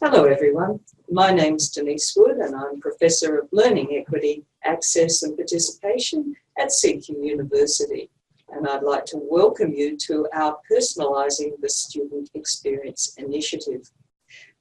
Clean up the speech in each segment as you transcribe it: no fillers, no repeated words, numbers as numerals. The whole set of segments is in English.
Hello everyone, my name is Denise Wood and I'm Professor of Learning Equity, Access and Participation at CQ University, and I'd like to welcome you to our Personalising the Student Experience initiative.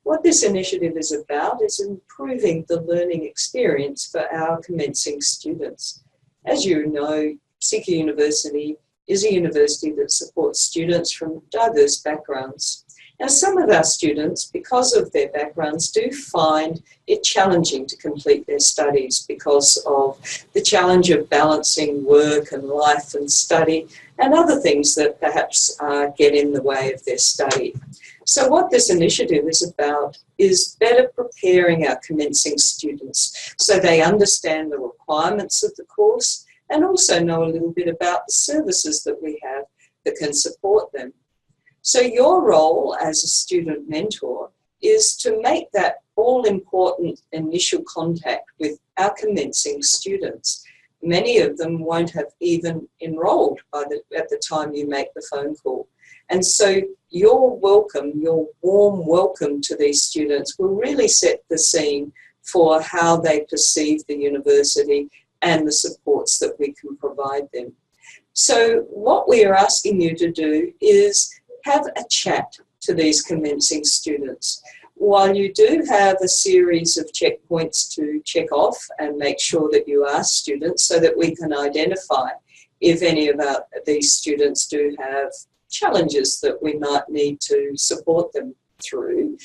What this initiative is about is improving the learning experience for our commencing students. As you know, CQ University is a university that supports students from diverse backgrounds. Now, some of our students, because of their backgrounds, do find it challenging to complete their studies because of the challenge of balancing work and life and study and other things that perhaps get in the way of their study. So what this initiative is about is better preparing our commencing students so they understand the requirements of the course and also know a little bit about the services that we have that can support them. So your role as a student mentor is to make that all-important initial contact with our commencing students. Many of them won't have even enrolled at the time you make the phone call. And so your welcome, your warm welcome to these students will really set the scene for how they perceive the university and the supports that we can provide them. So what we are asking you to do is have a chat to these commencing students. While you do have a series of checkpoints to check off and make sure that you are students so that we can identify if any of these students do have challenges that we might need to support them through,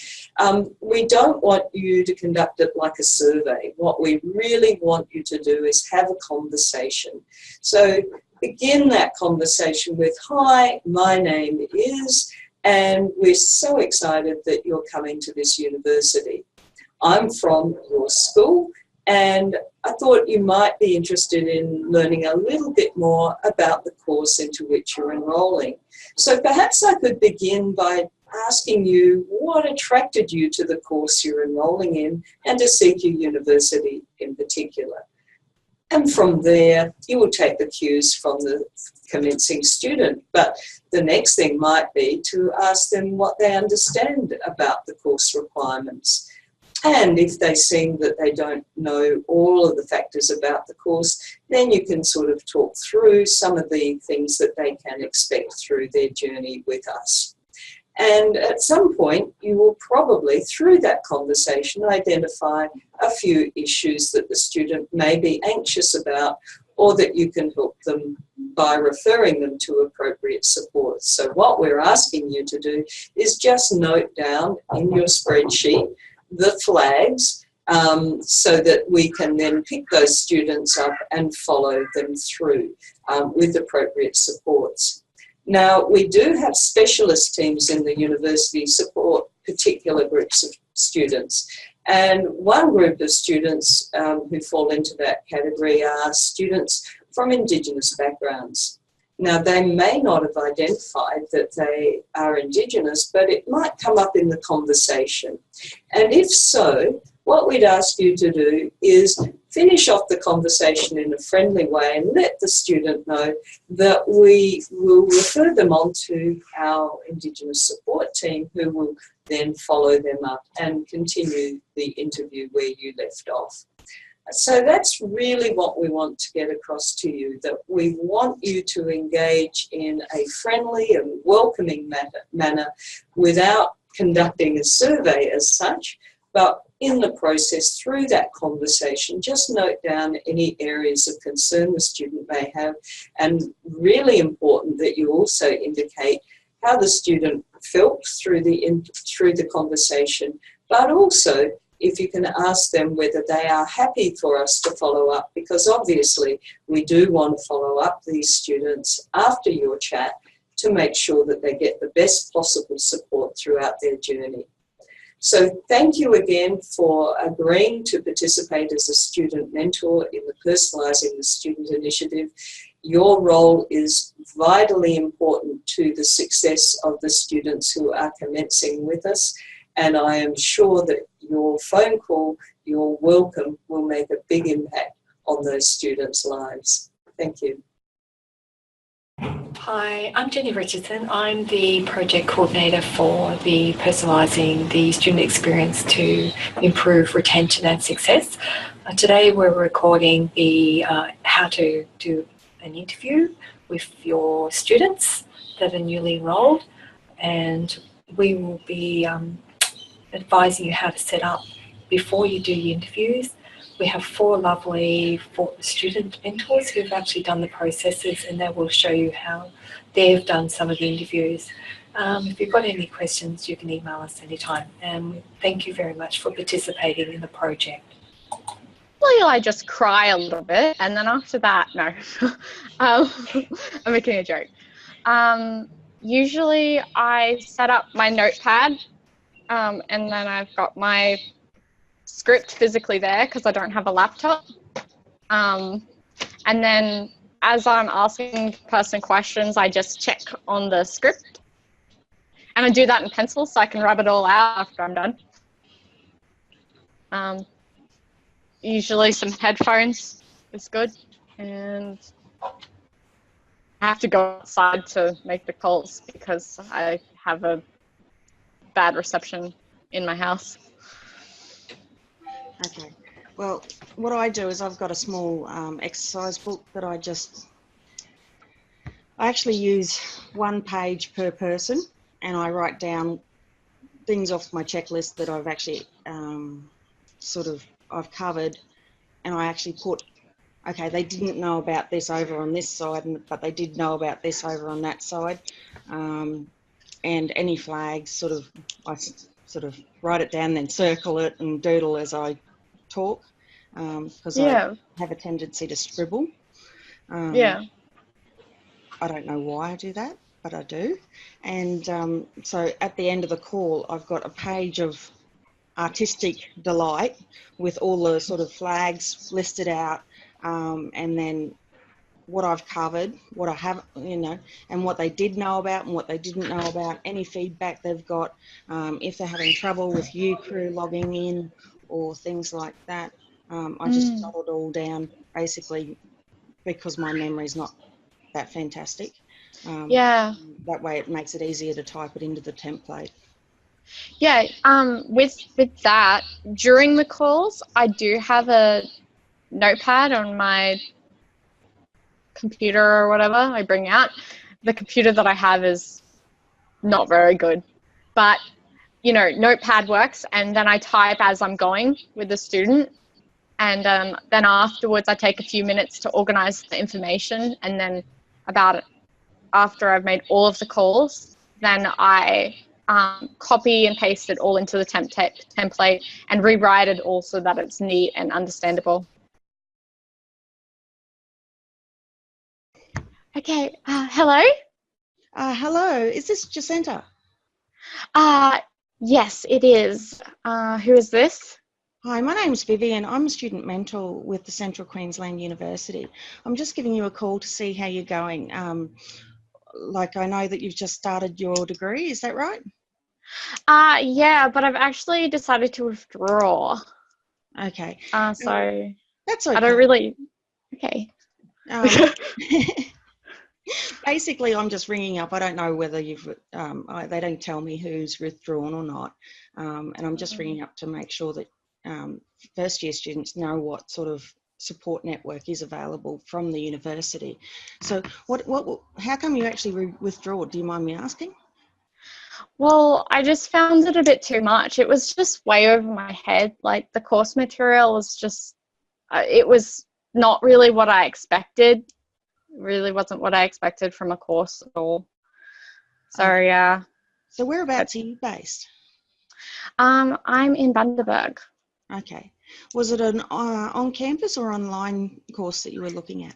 we don't want you to conduct it like a survey. What we really want you to do is have a conversation. So begin that conversation with, "Hi, my name is, and we're so excited that you're coming to this university. I'm from your school, and I thought you might be interested in learning a little bit more about the course into which you're enrolling. So perhaps I could begin by asking you what attracted you to the course you're enrolling in and to CQ University in particular." And from there, you will take the cues from the commencing student. But the next thing might be to ask them what they understand about the course requirements. And if they seem that they don't know all of the factors about the course, then you can sort of talk through some of the things that they can expect through their journey with us. And at some point, you will probably, through that conversation, identify a few issues that the student may be anxious about or that you can help them by referring them to appropriate support. So what we're asking you to do is just note down in your spreadsheet the flags so that we can then pick those students up and follow them through with appropriate supports. Now, we do have specialist teams in the university support particular groups of students. And one group of students who fall into that category are students from Indigenous backgrounds. Now, they may not have identified that they are Indigenous, but it might come up in the conversation. And if so, what we'd ask you to do is finish off the conversation in a friendly way and let the student know that we will refer them on to our Indigenous support team, who will then follow them up and continue the interview where you left off. So that's really what we want to get across to you, that we want you to engage in a friendly and welcoming manner without conducting a survey as such, but in the process, through that conversation, just note down any areas of concern the student may have, and really important that you also indicate how the student felt through the conversation, but also if you can ask them whether they are happy for us to follow up, because obviously we do want to follow up these students after your chat to make sure that they get the best possible support throughout their journey. So thank you again for agreeing to participate as a student mentor in the Personalising the Student initiative. Your role is vitally important to the success of the students who are commencing with us, and I am sure that your phone call, your welcome, will make a big impact on those students' lives. Thank you. Hi, I'm Jenny Richardson. I'm the project coordinator for the personalising the student experience to improve retention and success. Today we're recording the how to do an interview with your students that are newly enrolled, and we will be advising you how to set up before you do your interviews. We have four lovely student mentors who've actually done the processes, and they will show you how they've done some of the interviews. If you've got any questions, you can email us anytime. And thank you very much for participating in the project. Usually I just cry a little bit, and then after that, no. I'm making a joke. Usually I set up my notepad, and then I've got my script physically there because I don't have a laptop. And then as I'm asking the person questions, I just check on the script. And I do that in pencil so I can rub it all out after I'm done. Usually some headphones is good. And I have to go outside to make the calls because I have a bad reception in my house. Okay. Well, what I do is I've got a small exercise book that I actually use one page per person, and I write down things off my checklist that I've actually I've covered, and I actually put, okay, they didn't know about this over on this side, but they did know about this over on that side, and any flags I write it down, then circle it and doodle as I talk, because I have a tendency to scribble. I don't know why I do that, but I do. And so at the end of the call, I've got a page of artistic delight with all the sort of flags listed out, and then what I've covered, what I haven't, and what they did know about and what they didn't know about, any feedback they've got, if they're having trouble with crew logging in or things like that. I just jot it all down, basically, because my memory's not that fantastic. That way it makes it easier to type it into the template. Yeah, with that, during the calls, I do have a notepad on my computer or whatever I bring out. The computer that I have is not very good, but notepad works, and then I type as I'm going with the student, and then afterwards I take a few minutes to organize the information, and then after I've made all of the calls, then I copy and paste it all into the template and rewrite it all so that it's neat and understandable. Okay, hello? Hello, is this Jacinta? Yes, it is. Who is this? Hi, my name's Vivian. I'm a student mentor with the Central Queensland University. I'm just giving you a call to see how you're going. I know that you've just started your degree, is that right? Yeah, but I've actually decided to withdraw. Okay. So that's okay. I don't really. Okay. Basically, I'm just ringing up. I don't know whether you've. They don't tell me who's withdrawn or not, and I'm just ringing up to make sure that first-year students know what sort of support network is available from the university. So, how come you actually withdraw? Do you mind me asking? Well, I just found it a bit too much. It was just way over my head. Like, the course material was just, it was not really what I expected. It really wasn't what I expected from a course at all. So, yeah. So whereabouts are you based? I'm in Bundaberg. Okay. Was it an on-campus or online course that you were looking at?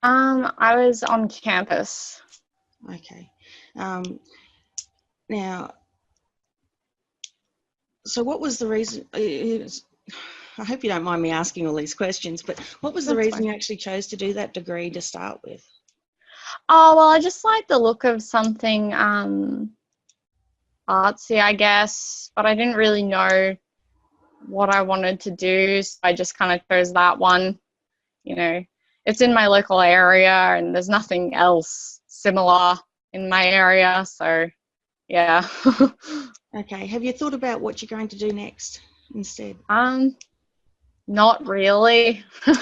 I was on campus. Okay. Now, so what was the reason? I hope you don't mind me asking all these questions, but what was the reason you actually chose to do that degree to start with? Oh, well, I just like the look of something artsy, I guess, but I didn't really know what I wanted to do, so I just kind of chose that one. It it's in my local area and there's nothing else similar in my area. So, yeah. Okay. Have you thought about what you're going to do next instead? Not really. Now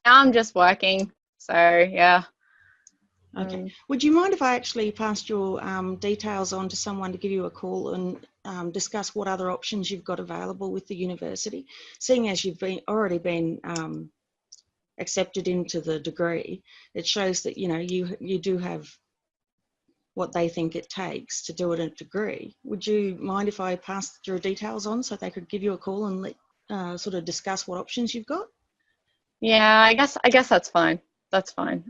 I'm just working. So, yeah. Okay. Would you mind if I actually passed your details on to someone to give you a call and discuss what other options you've got available with the university? Seeing as you've already been accepted into the degree, it shows that you do have what they think it takes to do it a degree. Would you mind if I passed your details on so they could give you a call and sort of discuss what options you've got? Yeah, I guess that's fine. That's fine.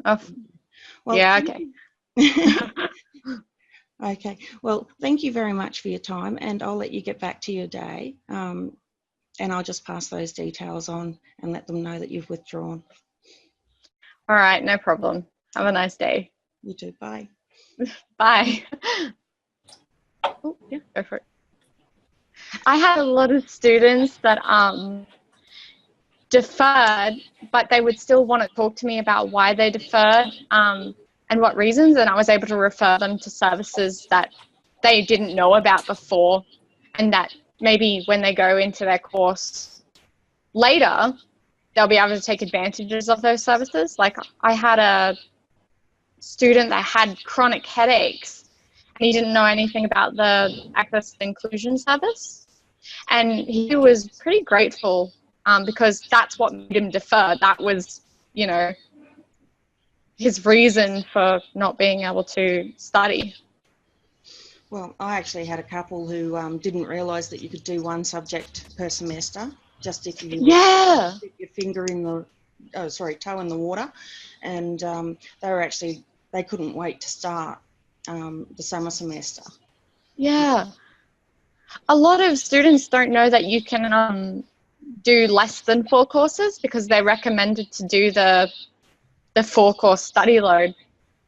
Well, yeah, okay. Okay. Well, thank you very much for your time, and I'll let you get back to your day. And I'll just pass those details on and let them know that you've withdrawn. All right, no problem. Have a nice day. You too. Bye. Bye. Oh, yeah, go for it. I had a lot of students that deferred, but they would still want to talk to me about why they deferred and what reasons, and I was able to refer them to services that they didn't know about before, and that maybe when they go into their course later, they'll be able to take advantages of those services. Like, I had a student that had chronic headaches, and he didn't know anything about the Access and Inclusion Service, and he was pretty grateful because that's what made him defer. That was, his reason for not being able to study. Well, I actually had a couple who didn't realise that you could do one subject per semester, just if you stick your finger in the, toe in the water, and they couldn't wait to start the summer semester. Yeah. A lot of students don't know that you can do less than 4 courses because they're recommended to do the 4-course study load,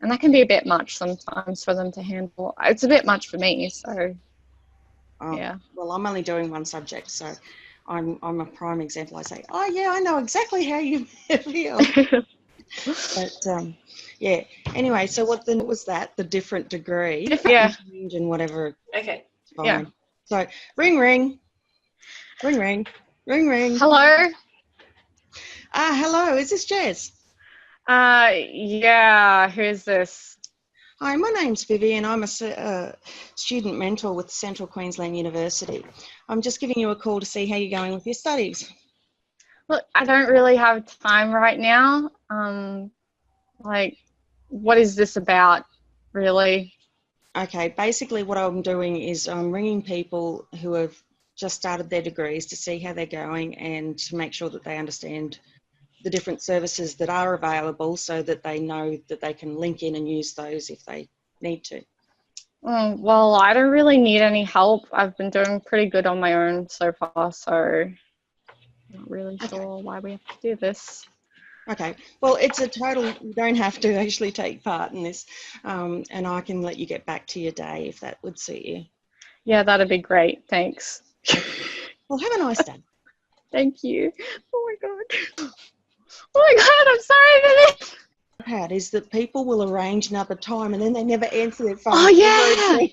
and that can be a bit much sometimes for them to handle. It's a bit much for me, so yeah. Well, I'm only doing one subject, so I'm a prime example. I say, oh yeah, I know exactly how you feel. But yeah. Anyway, so what was that? The different degree? Yeah. And whatever. Okay. Fine. Yeah. So ring ring, ring ring, ring ring. Hello. Hello. Is this Jez? Yeah. Who's this? Hi, my name's Vivian. I'm a student mentor with Central Queensland University. I'm just giving you a call to see how you're going with your studies. Look, I don't really have time right now. Like, what is this about, really? Okay, basically what I'm doing is I'm ringing people who have just started their degrees to see how they're going and to make sure that they understand the different services that are available so that they know that they can link in and use those if they need to. Well, I don't really need any help. I've been doing pretty good on my own so far, so I'm not really sure why we have to do this. Okay, well, it's a total, you don't have to actually take part in this, and I can let you get back to your day if that would suit you. Yeah, that'd be great. Thanks. Well, have a nice day. Thank you. Oh my God. Oh my God, I'm sorry for this. Part is that people will arrange another time and then they never answer their phone. Oh yeah.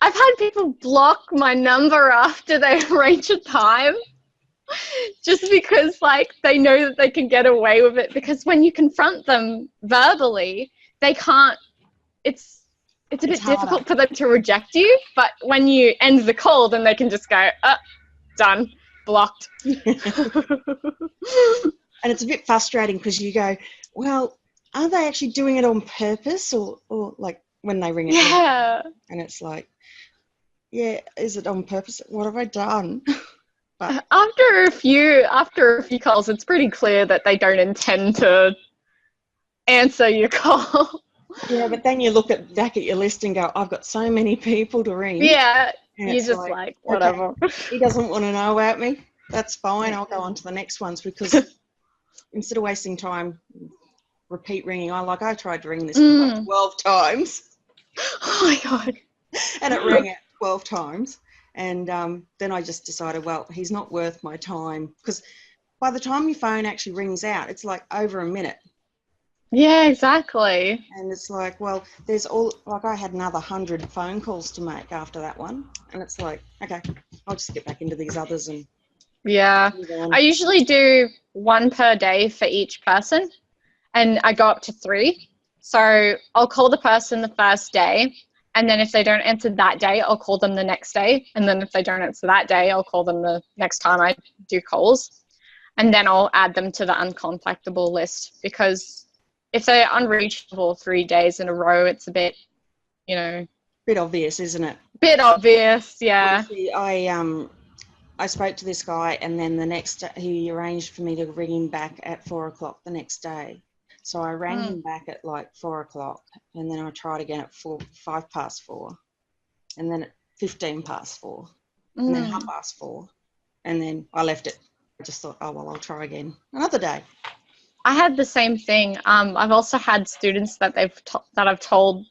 I've had people block my number after they arrange a time. Just because, like, they know that they can get away with it, because when you confront them verbally, they can't, it's a bit difficult for them to reject you, but when you end the call, then they can just go, done, blocked. And it's a bit frustrating because you go, well, are they actually doing it on purpose or like when they ring it? Yeah. And it's like, yeah, is it on purpose? What have I done? But after a few calls, it's pretty clear that they don't intend to answer your call. Yeah, but then you look back at your list and go, I've got so many people to ring. Yeah, and you're just like whatever. Okay, he doesn't want to know about me. That's fine. I'll go on to the next ones, because instead of wasting time repeat ringing, I tried to ring this 12 times. Oh my God. And it rang out 12 times. And then I just decided, well, he's not worth my time, because by the time your phone actually rings out, it's like over a minute. Yeah, exactly. And it's like, well, there's all, like I had another 100 phone calls to make after that one. And it's like, okay, I'll just get back into these others and Yeah. move on. I usually do one per day for each person, and I go up to 3. So I'll call the person the first day, and then if they don't answer that day, I'll call them the next day. And then if they don't answer that day, I'll call them the next time I do calls. And then I'll add them to the uncontactable list, because if they're unreachable 3 days in a row, it's a bit, you know, Bit obvious, isn't it? bit obvious. Yeah. Honestly, I spoke to this guy, and then the next day, he arranged for me to ring him back at 4 o'clock the next day. So I rang him back at like 4 o'clock, and then I tried again at 4, 4:05, and then at 4, and then 4:30, and then I left it. I just thought, oh well, I'll try again another day. I had the same thing. I've also had students that I've told,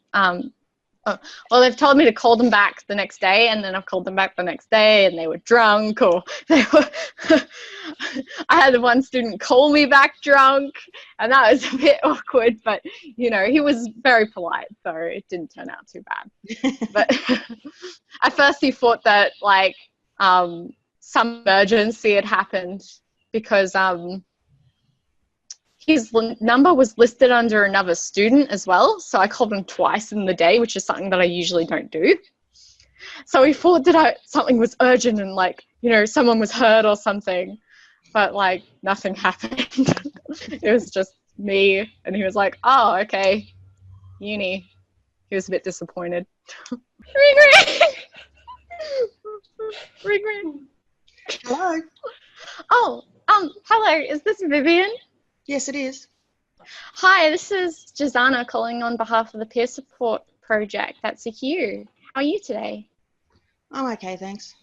they've told me to call them back the next day, and then I've called them back the next day, and they were drunk, or they were. I had one student call me back drunk, and that was a bit awkward. But you know, he was very polite, so it didn't turn out too bad. But at first, he thought that like some emergency had happened, because his number was listed under another student as well. So I called him twice in the day, which is something that I usually don't do. So he thought that something was urgent and like, you know, someone was hurt or something, but like nothing happened. It was just me. And he was like, oh, okay, uni. He was a bit disappointed. Ring, ring. Ring, ring. Hello. Oh, hello. Is this Vivian? Yes, it is. Hi, this is Jazana calling on behalf of the Peer Support Project at CQ. How are you today? I'm okay, thanks.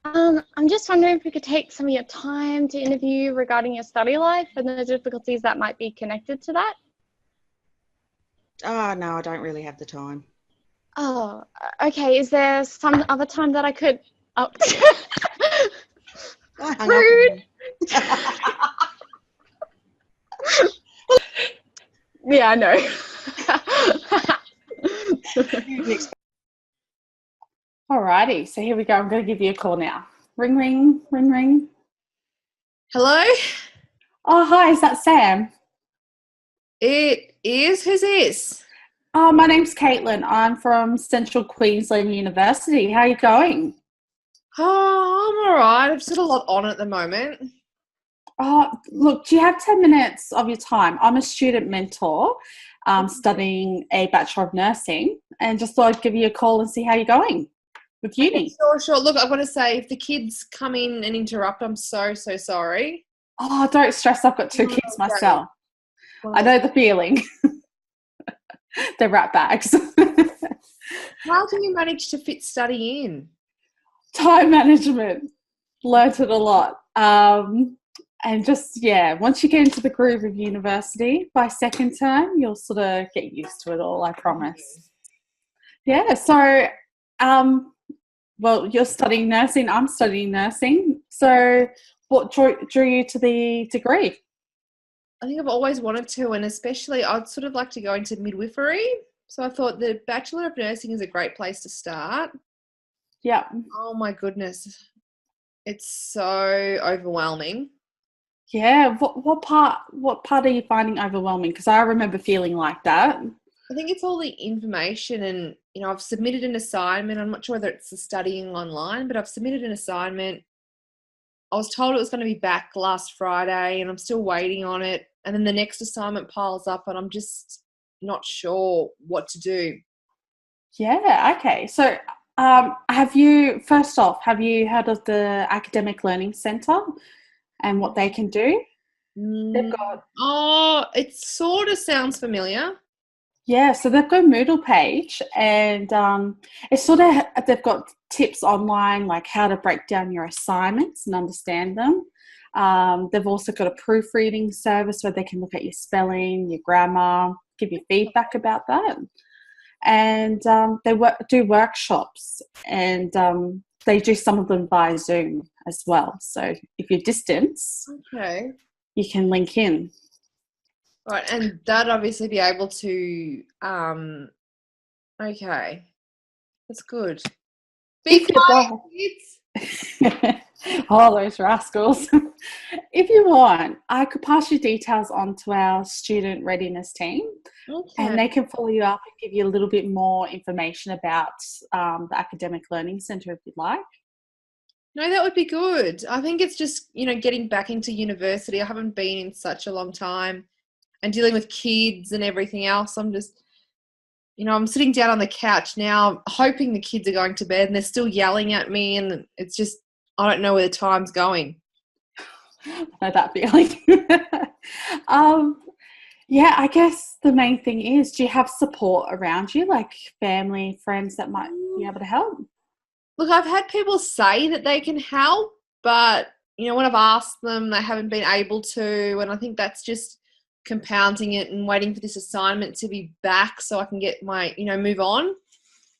I'm just wondering if we could take some of your time to interview regarding your study life and the difficulties that might be connected to that. Oh, no, I don't really have the time. Oh, okay. Is there some other time that I could... Oh. I hung Rude. Yeah, I know. Alrighty, so here we go. I'm going to give you a call now. Ring, ring, ring, ring. Hello? Oh, hi, is that Sam? It is? Who's this? Oh, my name's Caitlin. I'm from Central Queensland University. How are you going? Oh, I'm all right. I've just got a lot on at the moment. Oh, look, do you have 10 minutes of your time? I'm a student mentor studying a Bachelor of Nursing, and just thought I'd give you a call and see how you're going with uni. Sure. Look, I've got to say, if the kids come in and interrupt, I'm so sorry. Oh, don't stress. I've got 2 kids myself. Well, I know the feeling. They're rat bags. how do you manage to fit study in? Time management. Learned it a lot. And just, yeah, once you get into the groove of university, by second term, you'll sort of get used to it all, I promise. Yeah, so, well, you're studying nursing, I'm studying nursing. So what drew you to the degree? I think I've always wanted to, and especially I'd sort of like to go into midwifery. So I thought the Bachelor of Nursing is a great place to start. Yeah. Oh, my goodness. It's so overwhelming. Yeah, what part are you finding overwhelming? Because I remember feeling like that. I think it's all the information, and you know, I've submitted an assignment. I'm not sure whether it's the studying online, but I've submitted an assignment. I was told it was going to be back last Friday, and I'm still waiting on it. And then the next assignment piles up, and I'm just not sure what to do. Yeah, okay. So have you heard of the Academic Learning Centre and what they can do? They've got... Oh, it sort of sounds familiar. Yeah, so they've got a Moodle page, and it's sort of, they've got tips online, like how to break down your assignments and understand them. They've also got a proofreading service where they can look at your spelling, your grammar, give you feedback about that. And they do workshops, and they do some of them via Zoom as well. So if you're distance, Okay. you can link in. Right, and that obviously be able to, okay, that's good. Be If you'd quiet, like. kids. Oh, those rascals. If you want, I could pass your details on to our student readiness team, and Okay. they can follow you up and give you a little bit more information about the Academic Learning Centre if you'd like. No, that would be good. I think it's just, getting back into university. I haven't been in such a long time, and dealing with kids and everything else. I'm just, I'm sitting down on the couch now, hoping the kids are going to bed, and they're still yelling at me, and it's just, I don't know where the time's going. I know that feeling. Yeah, I guess the main thing is, do you have support around you, like family, friends that might be able to help? Look, I've had people say that they can help, but, when I've asked them, they haven't been able to, and I think that's just compounding it and waiting for this assignment to be back so I can get my, move on.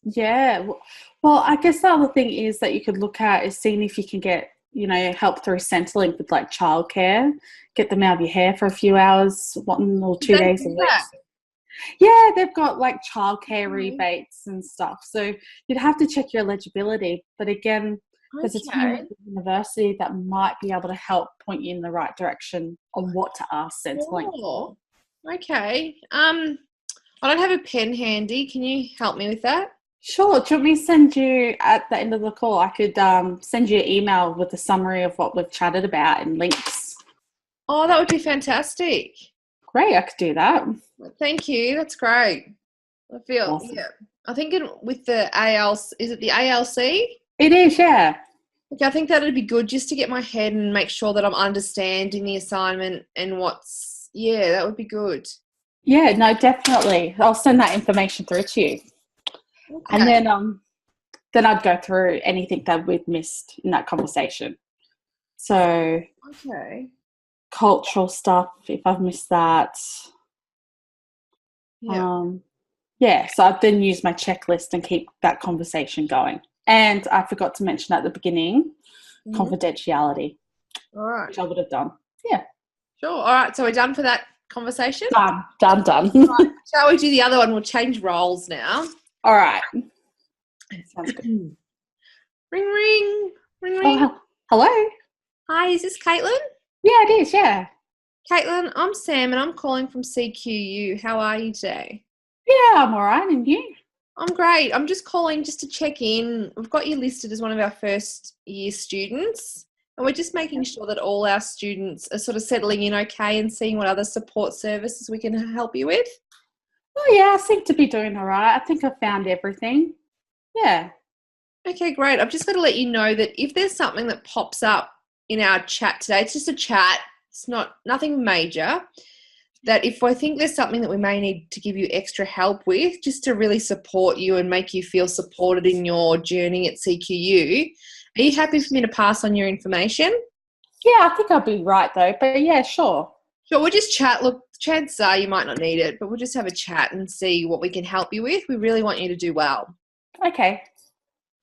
Yeah. Well, I guess the other thing is that you could look at is seeing if you can get, help through Centrelink with like childcare, get them out of your hair for a few hours, 1 or 2 days a week. Yeah, they've got like childcare rebates and stuff. So you'd have to check your eligibility. But again, there's a team at the university that might be able to help point you in the right direction on what to ask Centrelink for. Okay. I don't have a pen handy. Can you help me with that? Sure. Do you want me to send you at the end of the call? I could send you an email with a summary of what we've chatted about and links. Oh, that would be fantastic. Great. I could do that. Thank you. That's great. I feel, Awesome. yeah. I think with the ALC, is it the ALC? It is, yeah. Okay, I think that would be good just to get my head and make sure that I'm understanding the assignment and that would be good. Yeah, no, definitely. I'll send that information through to you. Okay. And then I'd go through anything that we've missed in that conversation. So, okay, cultural stuff, if I've missed that. Yeah. So I'd then use my checklist and keep that conversation going. And I forgot to mention at the beginning, confidentiality. All right. Which I would have done. Yeah. Sure. All right. So we're done for that conversation? Done. Right. Shall we do the other one? We'll change roles now. All right. Sounds good. Ring, ring. Ring, ring. Oh, hello. Hi, is this Caitlin? Yeah, it is, yeah. Caitlin, I'm Sam and I'm calling from CQU. How are you today? Yeah, I'm all right. And you? I'm great. I'm just calling just to check in. We've got you listed as one of our first year students, and we're just making sure that all our students are sort of settling in okay and seeing what other support services we can help you with. Oh, yeah, I seem to be doing all right. I think I've found everything. Yeah. Okay, great. I've just got to let you know that if there's something that pops up in our chat today, it's just a chat. It's nothing major. That if I think there's something that we may need to give you extra help with, just to really support you and make you feel supported in your journey at CQU, are you happy for me to pass on your information? Yeah, I think I'll be right though, but yeah, sure. Sure, we'll just chat. Look, chances are you might not need it, but we'll just have a chat and see what we can help you with. We really want you to do well. Okay.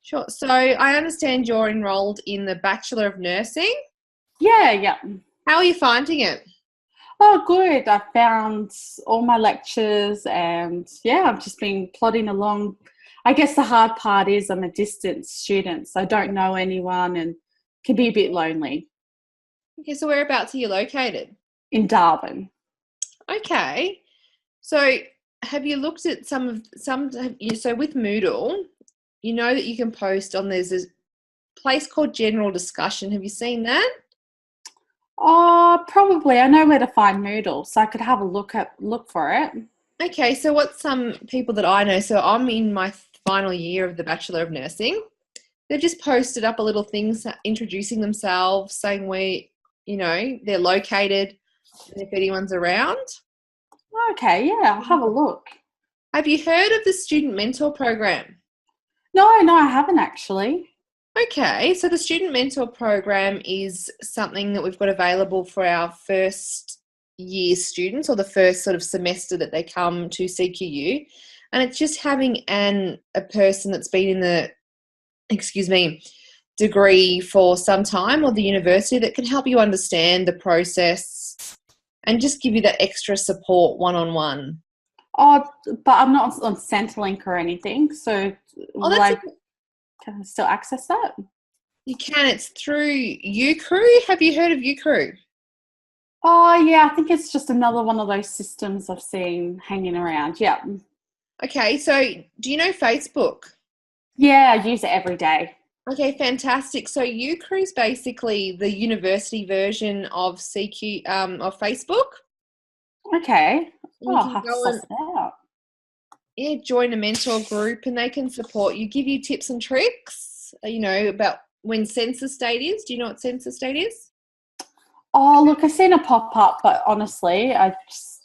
Sure. So I understand you're enrolled in the Bachelor of Nursing. Yeah. How are you finding it? Oh, good. I found all my lectures and I've just been plodding along. I guess the hard part is I'm a distance student, so I don't know anyone and can be a bit lonely. Okay, so whereabouts are you located? In Darwin. Okay. So have you looked at so with Moodle, you know that you can post on, there's this place called General Discussion. Have you seen that? Oh, probably. I know where to find Moodle, so I could have a look for it. Okay, so what some people that I know, so I'm in my final year of the Bachelor of Nursing. They've just posted up a little thing introducing themselves, saying where, they're located and if anyone's around. Okay, yeah, I'll have a look. Have you heard of the Student Mentor Program? No, I haven't actually. Okay, so the Student Mentor Program is something that we've got available for our first year students, or the first sort of semester that they come to CQU, and it's just having a person that's been in the degree for some time, or the university, that can help you understand the process and just give you that extra support one-on-one. Oh, but I'm not on Centrelink or anything, so can I still access that? You can. It's through UCrew. Have you heard of UCrew? Oh, yeah, I think it's just another one of those systems I've seen hanging around. Yeah. Okay, so do you know Facebook? Yeah, I use it every day. Okay, fantastic. So UCrew is basically the university version of CQ of Facebook. Okay. You I'll can have to go suss and it out. join a mentor group, and they can support you, give you tips and tricks, about when census date is. Do you know what census date is? Oh, look, I seen a pop-up, but honestly, I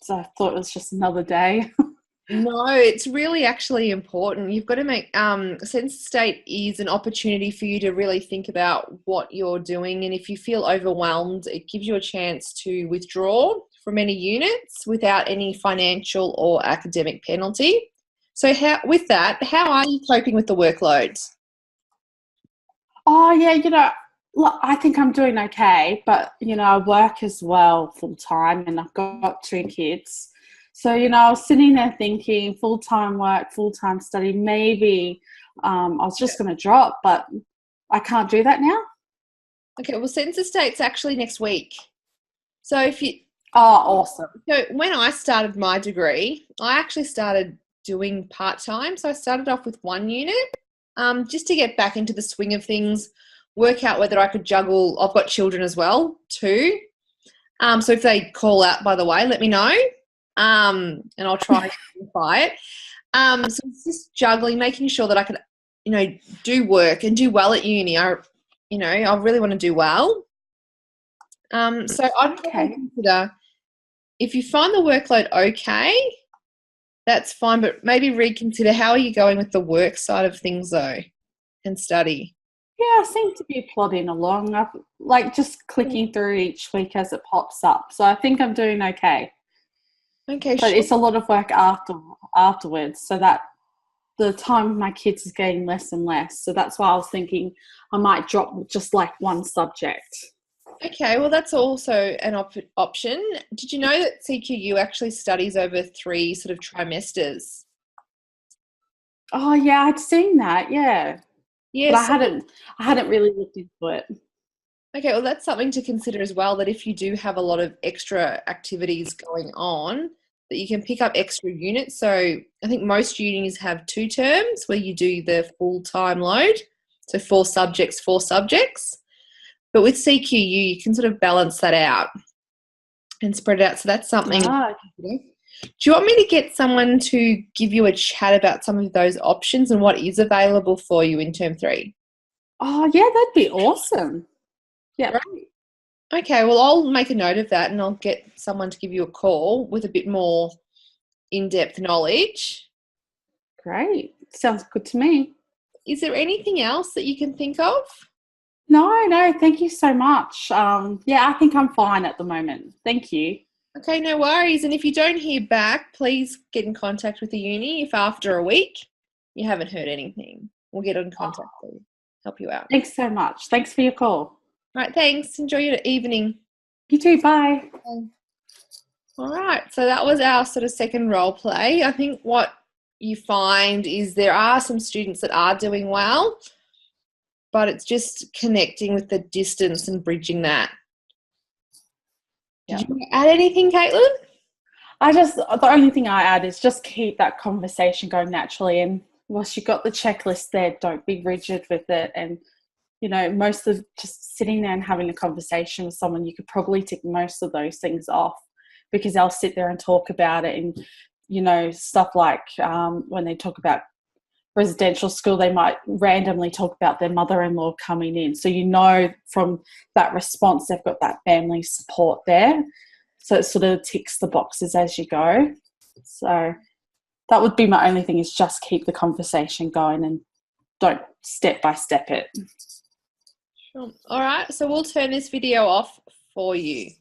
thought it was just another day. No, it's really actually important. You've got to make census date is an opportunity for you to really think about what you're doing, and if you feel overwhelmed, it gives you a chance to withdraw from any units without any financial or academic penalty. So how are you coping with the workload? Oh, yeah, look, I think I'm doing okay, but, I work as well full-time, and I've got 2 kids. So, I was sitting there thinking full-time work, full-time study, maybe I was just going to drop, but I can't do that now. Okay, well, census date's actually next week. So if you... Oh, awesome. So when I started my degree, I actually started doing part-time. So I started off with 1 unit just to get back into the swing of things, work out whether I could juggle. I've got children as well, too. So if they call out, by the way, let me know. And I'll try and simplify it. So it's just juggling, making sure that I can, do work and do well at uni. I really want to do well. So I'd probably consider, if you find the workload okay, that's fine, but maybe reconsider how are you going with the work side of things though, and study. Yeah, I seem to be plodding along. I'm just clicking through each week as it pops up. So I think I'm doing okay. Okay, but it's a lot of work afterwards, so that the time with my kids is getting less and less. So that's why I was thinking I might drop just like 1 subject. Okay, well, that's also an option. Did you know that CQU actually studies over 3 sort of trimesters? Oh, yeah, I'd seen that, yeah. Yeah, but I hadn't really looked into it. Okay, well, that's something to consider as well, that if you do have a lot of extra activities going on, that you can pick up extra units. So I think most unis have 2 terms where you do the full-time load, so 4 subjects. But with CQU, you can sort of balance that out and spread it out. So that's something. Do you want me to get someone to give you a chat about some of those options and what is available for you in term 3? Oh, yeah, that'd be awesome. Yeah. Right. Okay, well, I'll make a note of that and I'll get someone to give you a call with a bit more in-depth knowledge. Great. Sounds good to me. Is there anything else that you can think of? No, thank you so much. Yeah, I think I'm fine at the moment. Thank you. Okay, no worries. And if you don't hear back, please get in contact with the uni. If after a week you haven't heard anything, we'll get in contact with you, help you out. Thanks so much. Thanks for your call. All right, thanks. Enjoy your evening. You too. Bye. Okay. All right, so that was our sort of second role play. I think what you find is there are some students that are doing well, but it's just connecting with the distance and bridging that. Did you add anything, Caitlin? The only thing I add is just keep that conversation going naturally. And once you've got the checklist there, don't be rigid with it. And, most of just sitting there and having a conversation with someone, you could probably tick most of those things off because they'll sit there and talk about it. And, stuff like when they talk about residential school, they might randomly talk about their mother-in-law coming in. So from that response, they've got that family support there. So it sort of ticks the boxes as you go. So that would be my only thing, is just keep the conversation going and don't step by step it. Sure. All right, so we'll turn this video off for you.